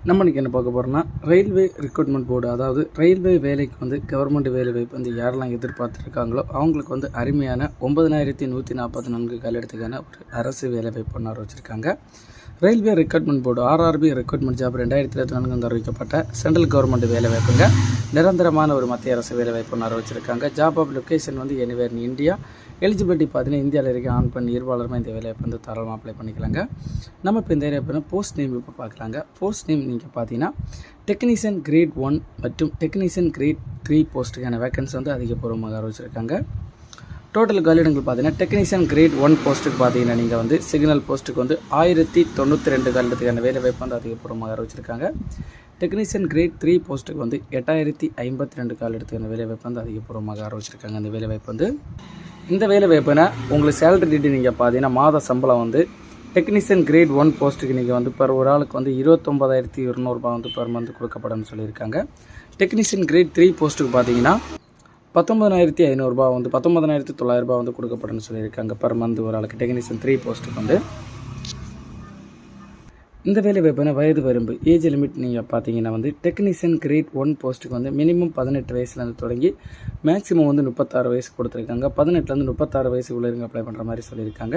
நம்ம இன்றைக்கி என்ன பார்க்க போகிறோம்னா ரயில்வே ரெக்ரூட்மெண்ட் போர்டு, அதாவது ரயில்வே வேலைக்கு வந்து கவர்மெண்ட் வேலை வாய்ப்பு வந்து யாரெல்லாம் எதிர்பார்த்துருக்காங்களோ அவங்களுக்கு வந்து அருமையான 9144 காலெடுத்துக்கான ஒரு அரசு வேலை வாய்ப்பு ஒன்று வச்சுருக்காங்க. Railway recruitment board RRB recruitment job 2024 அறிவிக்கப்பட்ட சென்ட்ரல் கவர்மெண்ட் வேலை வாய்ப்புங்க. நிரந்தரமான ஒரு மத்திய அரசு வேலை வாய்ப்பு ஒன்று வச்சுருக்காங்க. ஜாப் ஆஃப் லொக்கேஷன் வந்து எனிவேர் இன் இந்தியா. எலிஜிபிலிட்டி பார்த்தீங்கன்னா இந்தியாவில் இருக்க ஆண் பெண் இருபாலருமே இந்த வேலைவாய்ப்பு வந்து தாராளமாக அப்ளை பண்ணிக்கலாங்க. நம்ம இப்போ இந்த வேலைவாய்ப்பு போஸ்ட் நேம் இப்போ பார்க்கலாங்க. போஸ்ட் நேம் நீங்கள் பார்த்தீங்கன்னா டெக்னீஷியன் கிரேட் 1 மற்றும் டெக்னீஷியன் கிரேட் 3 போஸ்ட்டுக்கான வேக்கன்சி வந்து அதிகபூர்வமாக அறிவிச்சிருக்காங்க. டோட்டல் காலியிடங்கள் பார்த்தீங்கன்னா டெக்னீஷியன் கிரேட் 1 போஸ்ட்டுக்கு பார்த்தீங்கன்னா நீங்கள் வந்து சிக்னல் போஸ்ட்டுக்கு வந்து 1092 காலிடத்துக்கான வேலைவாய்ப்பு வந்து அதிகபூர்வமாக அறிவிச்சிருக்காங்க. டெக்னீஷியன் கிரேட் 3 போஸ்ட்டுக்கு வந்து 8052 காலிடத்துக்கான வேலைவாய்ப்பு வந்து அதிகபூர்வமாக அறிவிச்சிருக்காங்க. இந்த வேலைவாய்ப்பு வந்து இந்த வேலைவாய்ப்புனா உங்களுக்கு சேலரி டீட்டெயில் நீங்கள் பார்த்தீங்கன்னா மாத சம்பளம் வந்து டெக்னீஷியன் கிரேட் 1 போஸ்ட்டுக்கு நீங்கள் வந்து ஒரு ஆளுக்கு வந்து 29,200 வந்து பெர் மந்த் கொடுக்கப்படும் சொல்லியிருக்காங்க. டெக்னீஷியன் கிரேட் 3 போஸ்ட்டுக்கு பார்த்தீங்கன்னா 19,500 வந்து 19,900 வந்து கொடுக்கப்படும் சொல்லியிருக்காங்க பெர் மந்த் ஒரு ஆளுக்கு. டெக்னீஷியன் 3 போஸ்ட்டுக்கு வந்து இந்த வேலை வாய்ப்புனா வயது வரம்பு ஏஜ் லிமிட் நீங்கள் பார்த்தீங்கன்னா வந்து டெக்னீஷியன் கிரேட் 1 போஸ்ட்டுக்கு வந்து மினிமம் 18 வயசுலேருந்து தொடங்கி மேக்ஸிமம் வந்து 36 வயசு கொடுத்துருக்காங்க. 18லேருந்து 36 வயசு உள்ளவங்க அப்ளை பண்ணுற மாதிரி சொல்லியிருக்காங்க.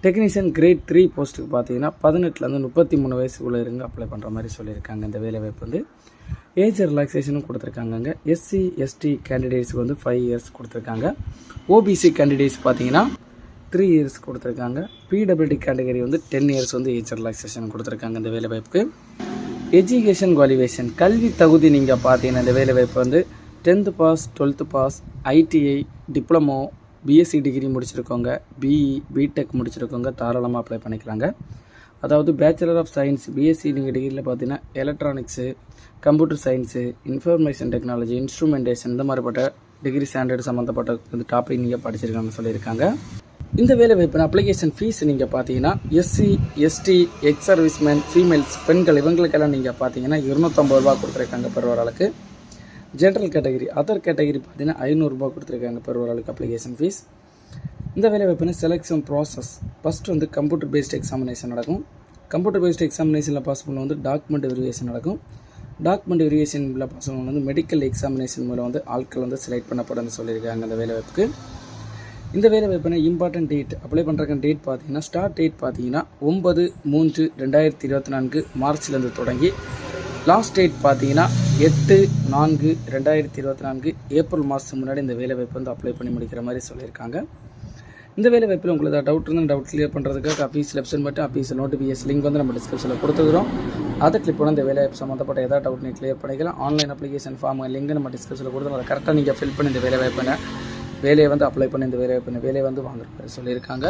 டெக்னீஷியன் கிரேட் 3 போஸ்ட்டுக்கு பார்த்தீங்கன்னா 18லேருந்து 33 வயசு உள்ளவங்க அப்ளை பண்ணுற மாதிரி சொல்லியிருக்காங்க. இந்த வேலை வாய்ப்பு வந்து ஏஜ் ரிலாக்ஸேஷனும் கொடுத்துருக்காங்க. SC ST கேண்டிடேட்ஸுக்கு வந்து 5 இயர்ஸ் கொடுத்துருக்காங்க. OBC கேண்டிடேட்ஸ் பார்த்தீங்கன்னா 3 இயர்ஸ் கொடுத்துருக்காங்க. PWD கேட்டகரி வந்து 10 இயர்ஸ் வந்து ஏஜ் ரிலாக்ஸேஷன் கொடுத்துருக்காங்க. இந்த வேலை வாய்ப்புக்கு எஜுகேஷன் குவாலிஃபிகேஷன் கல்வி தகுதி நீங்கள் பார்த்தீங்கன்னா இந்த வேலை வாய்ப்பு வந்து 10th pass 12th pass ITI diploma BSc degree முடிச்சிருக்கோங்க, BE BTech முடிச்சிருக்கோங்க தாராளமாக அப்ளை பண்ணிக்கலாங்க. அதாவது பேச்சுலர் ஆஃப் சயின்ஸ் BSc நீங்கள் டிகிரியில் பார்த்தீங்கன்னா electronics, computer science, information technology, instrumentation இந்த மாதிரிப்பட்ட டிகிரி ஸ்டாண்டர்ட் சம்மந்தப்பட்ட இந்த டாபிக் நீங்கள் படிச்சிருக்காங்கன்னு சொல்லியிருக்காங்க. இந்த வேலை வாய்ப்பு அப்ளிகேஷன் ஃபீஸ் நீங்கள் பார்த்தீங்கன்னா SC ST X serviceman females பெண்கள் இவங்களுக்கெல்லாம் நீங்கள் பார்த்தீங்கன்னா 250 ரூபா கொடுத்துருக்காங்க பெர் ஒரு ஆளுக்கு. ஜென்ரல் கேட்டகரி அதர் கேட்டகரி பார்த்தீங்கன்னா 500 ரூபா கொடுத்துருக்காங்க பெர் ஒரு ஆளுக்கு அப்ளிகேஷன் ஃபீஸ். இந்த வேலை வாய்ப்புனா செலெக்ஷன் ப்ராசஸ் ஃபஸ்ட்டு வந்து கம்ப்யூட்டர் பேஸ்ட் எக்ஸாமினேஷன் நடக்கும். கம்ப்யூட்டர் பேஸ்ட் எக்ஸாமினேஷனில் பாஸ் பண்ண வந்து டாக்குமெண்ட் வெரிஃபிகேஷன் நடக்கும். டாக்குமெண்ட் வெரிஃபிகேஷனில் பாஸ் பண்ண வந்து மெடிக்கல் எக்ஸாமினேஷன் மூலம் வந்து ஆட்கள் வந்து செலக்ட் பண்ணப்படும்னு சொல்லியிருக்காங்க. இந்த வேலை வாய்ப்புக்கு இந்த வேலை வாய்ப்புனா இம்பார்ட்டன்ட் டேட் அப்ளை பண்ணுறக்கு டேட் பார்த்தீங்கன்னா ஸ்டார்ட் டேட் பார்த்தீங்கன்னா 9/3/2024 மார்ச்லேருந்து தொடங்கி லாஸ்ட் டேட் பார்த்தீங்கன்னா 8/4/2024 ஏப்ரல் மாதம் முன்னாடி இந்த வேலை வாய்ப்பு வந்து அப்ளை பண்ணி முடிக்கிற மாதிரி சொல்லியிருக்காங்க. இந்த வேலை வாய்ப்பில் உங்களுக்கு டவுட் இருந்தால் டவுட் கிளியர் பண்ணுறதுக்காக அஃபீஷியல் வெப்சைட் மட்டும் அஃபீஷியல் நோட்டிஃபிகேஷன் லிங்க் வந்து நம்ம டிஸ்கிரிப்ஷனில் கொடுத்துக்கிறோம். அதை கிளிக் பண்ணி இந்த வேலை வாய்ப்பு சம்மந்தப்பட்ட ஏதாவது டவுட் நீங்கள் கிளியர் பண்ணிக்கலாம். ஆன்லைன் அப்ளிகேஷன் ஃபார்ம் லிங்க் நம்ம டிஸ்கிரிப்ஷனில் கொடுத்துருவோம். அதை கரெக்டாக நீங்கள் ஃபில் பண்ணி இந்த வேலை வாய்ப்புன வேலையை வந்து அப்ளை பண்ணி இந்த வேலையை வந்து வாங்குற மாதிரி சொல்லியிருக்காங்க.